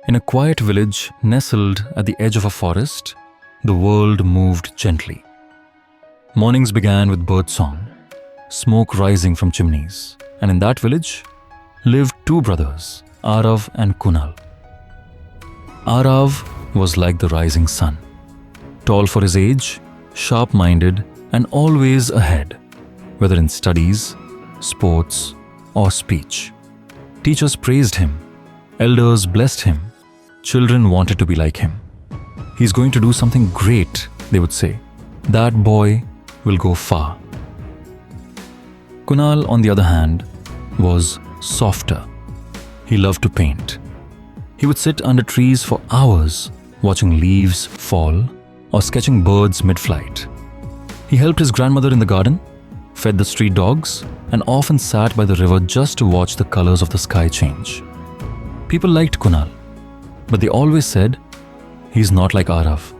In a quiet village nestled at the edge of a forest, the world moved gently. Mornings began with birdsong, smoke rising from chimneys, and in that village lived two brothers, Arav and Kunal. Arav was like the rising sun, tall for his age, sharp-minded, and always ahead, whether in studies, sports, or speech. Teachers praised him, elders blessed him, children wanted to be like him. He's going to do something great, they would say. That boy will go far. Kunal, on the other hand, was softer. He loved to paint. He would sit under trees for hours, watching leaves fall or sketching birds mid-flight. He helped his grandmother in the garden, fed the street dogs, and often sat by the river just to watch the colors of the sky change. People liked Kunal, but they always said, he's not like Arav.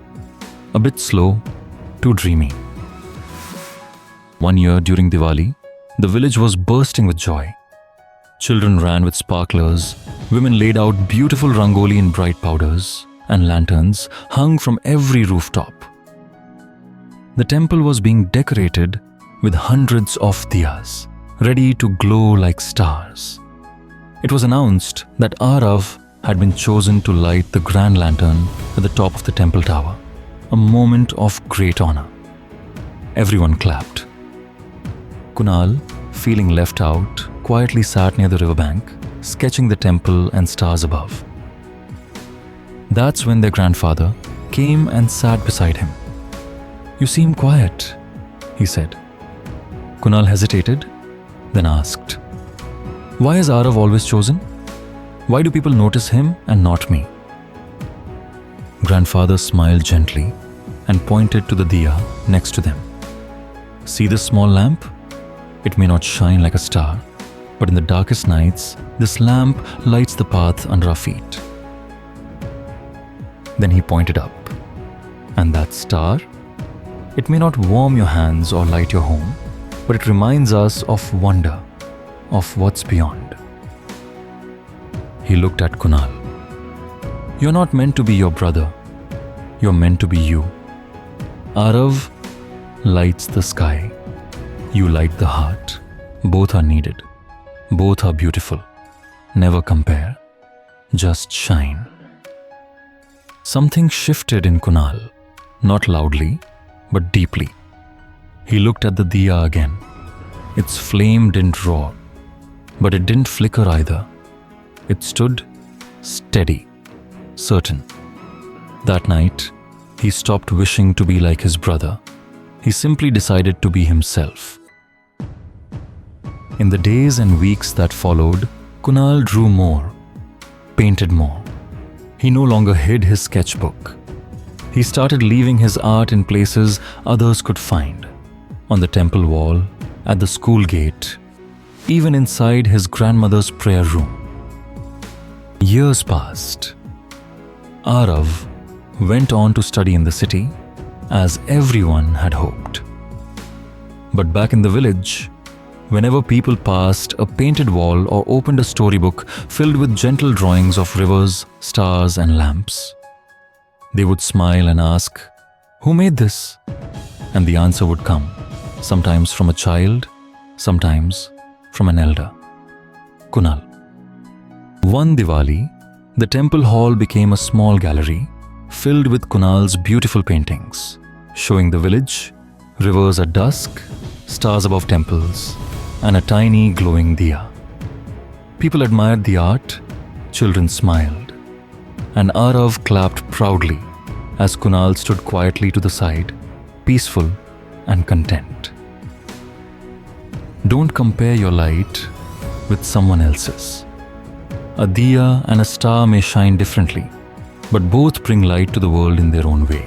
A bit slow, too dreamy. One year during Diwali, the village was bursting with joy. Children ran with sparklers, women laid out beautiful rangoli in bright powders, and lanterns hung from every rooftop. The temple was being decorated with hundreds of diyas, ready to glow like stars. It was announced that Arav had been chosen to light the grand lantern at the top of the temple tower, a moment of great honor. Everyone clapped. Kunal, feeling left out, quietly sat near the riverbank, sketching the temple and stars above. That's when their grandfather came and sat beside him. "You seem quiet," he said. Kunal hesitated, then asked, "Why is Arav always chosen? Why do people notice him and not me?" Grandfather smiled gently and pointed to the diya next to them. "See this small lamp? It may not shine like a star, but in the darkest nights, this lamp lights the path under our feet." Then he pointed up. "And that star? It may not warm your hands or light your home, but it reminds us of wonder, of what's beyond." He looked at Kunal. "You're not meant to be your brother. You're meant to be you. Arav lights the sky. You light the heart. Both are needed. Both are beautiful. Never compare. Just shine." Something shifted in Kunal, not loudly, but deeply. He looked at the diya again. Its flame didn't roar, but it didn't flicker either. It stood steady, certain. That night, he stopped wishing to be like his brother. He simply decided to be himself. In the days and weeks that followed, Kunal drew more, painted more. He no longer hid his sketchbook. He started leaving his art in places others could find. On the temple wall, at the school gate, even inside his grandmother's prayer room. Years passed. Arav went on to study in the city, as everyone had hoped. But back in the village, whenever people passed a painted wall or opened a storybook filled with gentle drawings of rivers, stars, and lamps, they would smile and ask, "Who made this?" And the answer would come, sometimes from a child, sometimes from an elder. Kunal. One Diwali, the temple hall became a small gallery filled with Kunal's beautiful paintings, showing the village, rivers at dusk, stars above temples, and a tiny glowing diya. People admired the art, children smiled, and Arav clapped proudly as Kunal stood quietly to the side, peaceful and content. Don't compare your light with someone else's. A diya and a star may shine differently, but both bring light to the world in their own way.